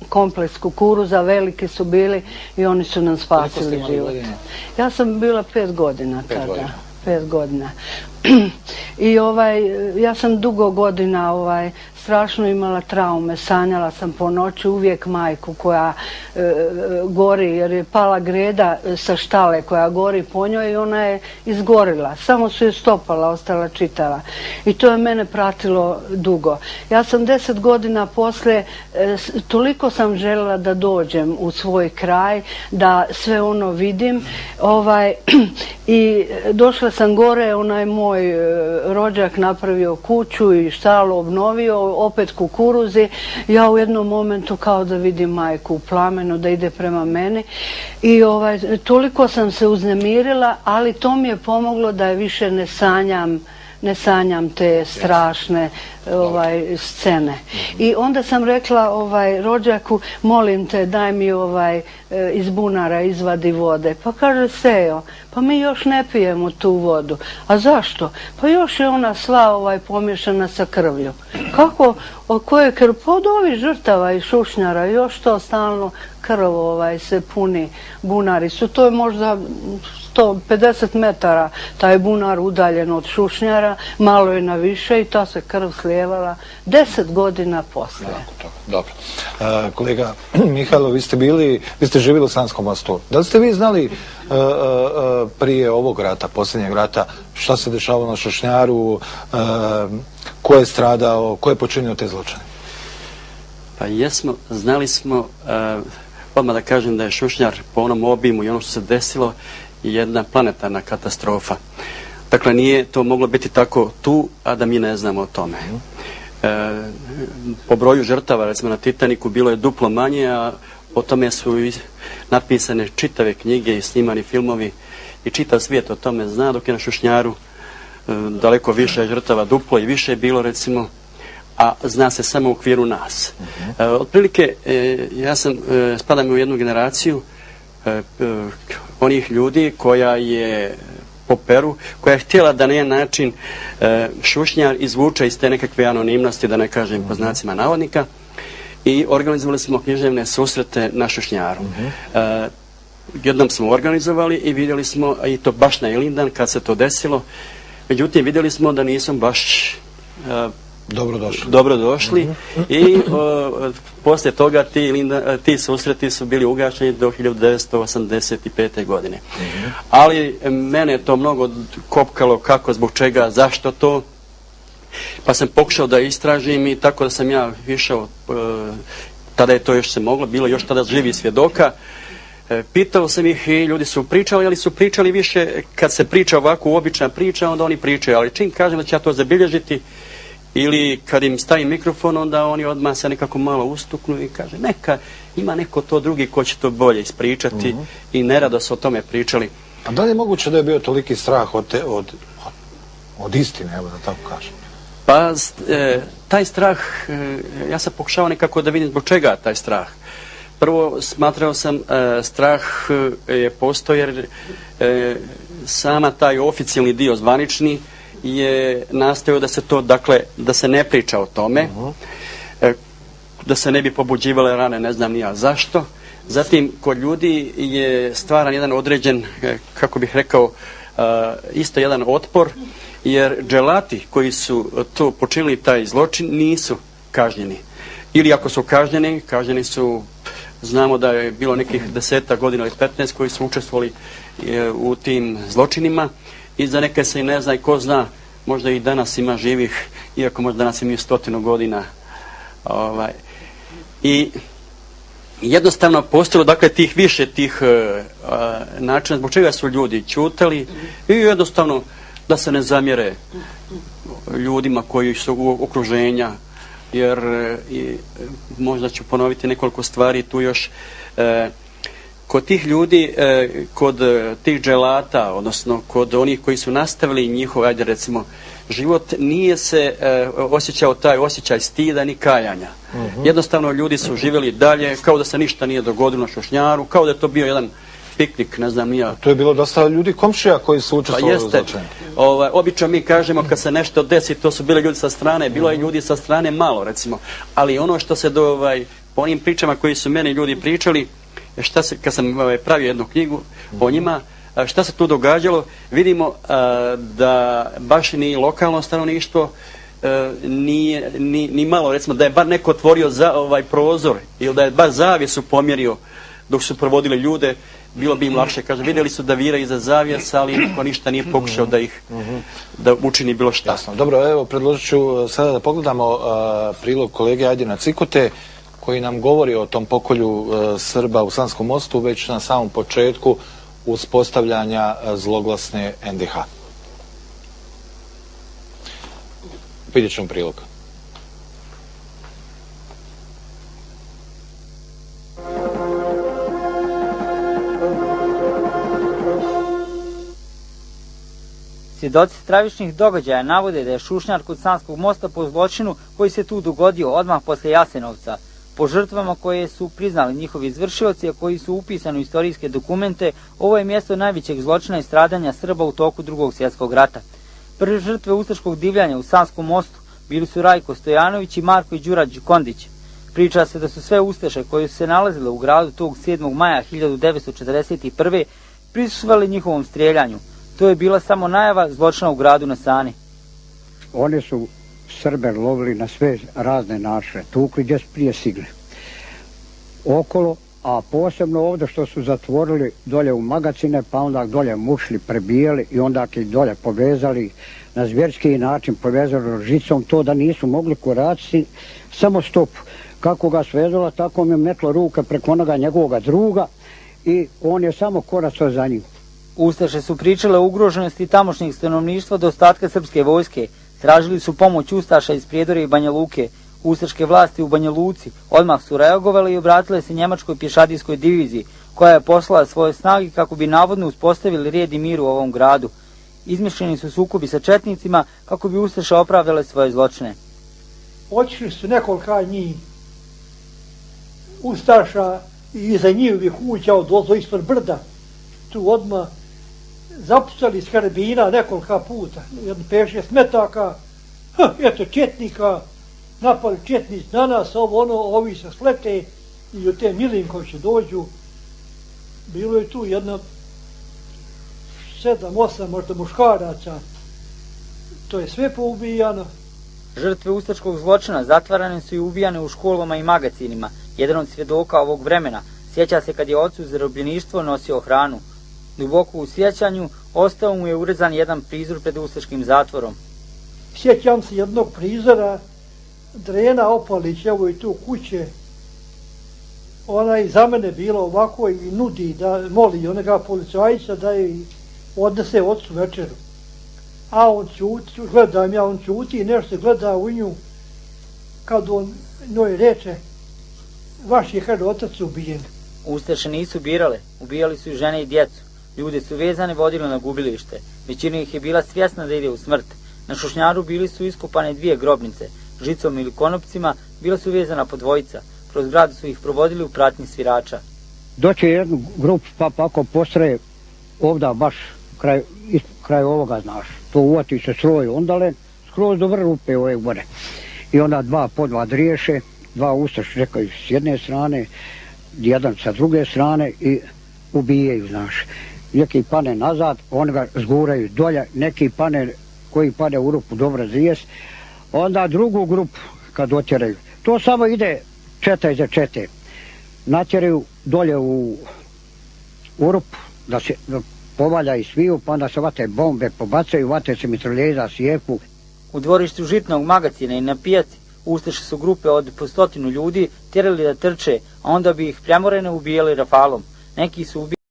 kompleks kukuruza, veliki su bili i oni su nam spasili život. Ja sam bila 5 godina tada. 5 godina. I ja sam dugo godina strašno imala traume, sanjala sam po noći uvijek majku koja gori, jer je pala greda sa štale koja gori po njoj i ona je izgorila. Samo su je stopala, ostala čitava. I to je mene pratilo dugo. Ja sam 10 godina poslije, toliko sam željela da dođem u svoj kraj, da sve ono vidim. I došla sam gore, onaj moj rođak napravio kuću i štalu obnovio, opet kukuruzi. Ja u jednom momentu kao da vidim majku u plamenu, da ide prema meni. I toliko sam se uznemirila, ali to mi je pomoglo da je više ne sanjam te strašne scene. I onda sam rekla rođaku, molim te, daj mi iz bunara izvadi vode. Pa kaže, Sejo, pa mi još ne pijemo tu vodu. A zašto? Pa još je ona sva pomješana sa krvlju. Kako? Od koje krv? Pa od ovih žrtava i Šušnjara. Još to stalno krv se puni. Bunari su, to je možda 150 metara taj bunar udaljen od Šušnjara, malo je na više i ta se krv slijevala 10 godina poslije. Dobro. Kolega Mihajlo, vi ste živjeli u Sanskom Mostu. Da li ste vi znali prije ovog rata, posljednjeg rata, šta se dešavalo na Šušnjaru, ko je stradao, ko je počinio te zločine? Pa jesmo, znali smo, odmah da kažem da je Šušnjar po onom obimu i ono što se desilo jedna planetarna katastrofa. Dakle, nije to moglo biti tako tu, a da mi ne znamo o tome. Po broju žrtava, recimo na Titaniku, bilo je duplo manje, a o tome su napisane čitave knjige i snimani filmovi i čitav svijet o tome zna, dok je na Šušnjaru daleko više žrtava, duplo i više je bilo, recimo, a zna se samo u okviru nas. Otprilike, ja spadam u jednu generaciju onih ljudi koja je po Peru, koja je htjela da na jedan način Šušnjar izvuče iz te nekakve anonimnosti, da ne kažem po znacima navodnika, i organizovali smo književne susrete na Šušnjaru. Jednom smo organizovali i vidjeli smo, i to baš na Ilindan kad se to desilo, međutim vidjeli smo da nismo baš dobrodošli i poslije toga ti susreti su bili ugašeni do 1985. godine. Ali mene je to mnogo kopkalo, kako, zbog čega, zašto to, pa sam pokušao da istražim i tako da sam ja išao, tada je to još se moglo, bilo još tada živi svjedoka, pitao sam ih i ljudi su pričali, ali su pričali više, kad se priča ovako obična priča, onda oni pričaju, ali čim kažem da ću ja to zabilježiti, ili kad im stavim mikrofon, onda oni odmah se nekako malo ustuknu i kaže, neka, ima neko to drugi ko će to bolje ispričati, i nerado su o tome pričali. A da li je moguće da je bio toliki strah od istine, evo da tako kažem? Pa, taj strah, ja sam pokušao nekako da vidim zbog čega taj strah. Prvo, smatrao sam strah je postoji jer sama taj oficijalni dio zvanični je nastojao da se to, dakle, da se ne priča o tome, da se ne bi pobuđivale rane, ne znam ni ja zašto. Zatim, kod ljudi je stvaran jedan određen, kako bih rekao, isto jedan otpor, jer dželati koji su to počinili taj zločin nisu kažnjeni. Ili ako su kažnjeni su, znamo da je bilo nekih 10 godina ili 15 koji su učestvovali u tim zločinima, i za neke se i ne zna i ko zna, možda i danas ima živih, iako možda danas imaju 100 godina. I jednostavno postojalo, dakle, više tih načina zbog čega su ljudi ćutali, i jednostavno da se ne zamjere ljudima koji su u okruženja, jer možda ću ponoviti nekoliko stvari tu još. Kod tih ljudi, kod tih dželata, odnosno kod onih koji su nastavili njihov, ajde recimo, život, nije se osjećao taj osjećaj stida ni kajanja. Jednostavno ljudi su živjeli dalje, kao da se ništa nije dogodilo na Šušnjaru, kao da je to bio jedan piknik, ne znam ni ja. To je bilo dosta ljudi komšija koji su učestvovali u zločinu. Obično mi kažemo kad se nešto desi, to su bili ljudi sa strane, bilo je ljudi sa strane malo, recimo, ali ono što se po onim pričama koji su meni ljudi pričali, kad sam pravio jednu knjigu o njima, šta se tu događalo, vidimo da baš ni lokalno stanovništvo nije ni malo, recimo da je bar neko otvorio prozor ili da je bar zavjesu pomjerio dok su provodili ljude, bilo bi im lakše. Kaže, vidjeli su da vira iza zavjesa, ali niko ništa nije pokušao da učini bilo šta. Jasno. Dobro, evo predložit ću sada da pogledamo prilog kolege Ajdina Cikote koji nam govori o tom pokolju Srba u Sanskom Mostu već na samom početku uspostavljanja zloglasne NDH. Vidjet ćemo prilog. Svjedoci stravičnih događaja navode da je Šušnjar kod Sanskog mosta po zločinu koji se tu dogodio odmah posle Jasenovca, po žrtvama koje su priznali njihovi izvršioci, a koji su upisani u istorijske dokumente, ovo je mjesto najvećeg zločina i stradanja Srba u toku II. Svjetskog rata. Prve žrtve ustaškog divljanja u Sanskom mostu bili su Rajko Stojanović i Marko Đurađ Kondić. Priča se da su sve ustaše koje su se nalazile u gradu tog 7. maja 1941. prisustvovali njihovom strijeljanju. To je bila samo najava zločina u gradu na Sani. Oni su Srbe lovili na sve razne načine, tukli gdje su prije sigli. Okolo, a posebno ovdje što su zatvorili dolje u magacine, pa onda dolje mušli, prebijali i onda ih dolje povezali na zvjerski način, povezali žicom, to da nisu mogli koraciti, samo stop. Kako ga svezala, tako mi je metlo ruke preko onoga njegovoga druga i on je samo koracao za njim. Ustaše su pričale o ugroženosti tamošnjeg stanovništva do ostatka srpske vojske. Tražili su pomoć ustaša iz Prijedora i Banja Luke. Ustaške vlasti u Banja Luci odmah su reagovale i obratile se njemačkoj pješadijskoj diviziji, koja je poslala svoje snage kako bi navodno uspostavili red i mir u ovom gradu. Izmišljeni su sukobi sa četnicima kako bi ustaše opravdale svoje zločine. Otišli su nekolika njih ustaša i iza njihovih kuća odvozo ispod brda. Tu odmah zapucali iz karabina nekolika puta, 5-6 metaka, eto četnika, napali četnici na nas, ovi se slete i od te Milinkoviće dođu. Bilo je tu jedno 7-8 možda muškaraca, to je sve poubijano. Žrtve ustaškog zločina zatvarane su i ubijane u školama i magacinima. Jedan od svjedoka ovog vremena sjeća se kad je ocu za zarobljeništvo nosio hranu. Duboko u sjećanju ostao mu je urezan jedan prizor pred ustaškim zatvorom. Sjećam se jednog prizora, Drena Opalić, evo i tu kuće. Ona i za mene bila ovako i nudi da moli onoga policajca da je odnese ocu večeru. A on čuti, gledam ja, on čuti i nešto gleda u nju, kad on njoj reče, vaš je otac ubijen. Ustaše nisu birale, ubijali su i žene i djecu. Ljude su vezane vodili na gubilište. Većina ih je bila svjesna da ide u smrt. Na Šušnjaru bili su iskopane 2 grobnice. Žicom ili konopcima bila su vezana po dvojica. Kroz grad su ih provodili u pratnji svirača. Doće jednu grupu pa ako postroje ovdje baš kraj ovoga, znaš, to uvati se stroj ondale, skroz do rupe ove gore. I onda 2 po 2 driješe, 2 ustaša čekaju s jedne strane, jedan sa druge strane i ubijaju, znaš. Neki pane nazad, oni ga zguraju dolje, neki pane koji pade u rupu dobro zvijes, onda drugu grupu kad otjeraju. To samo ide četa iza čete. Natjeraju dolje u rupu da se povalja i sviju, pa onda se vate bombe, pobacaju, vate se mitraljeza, sjeku. U dvorištu žitnog magacina i na pijaci ustaše su grupe od po 100 ljudi tjerali da trče, a onda bi ih premorene ubijali rafalom. Neki su ubijali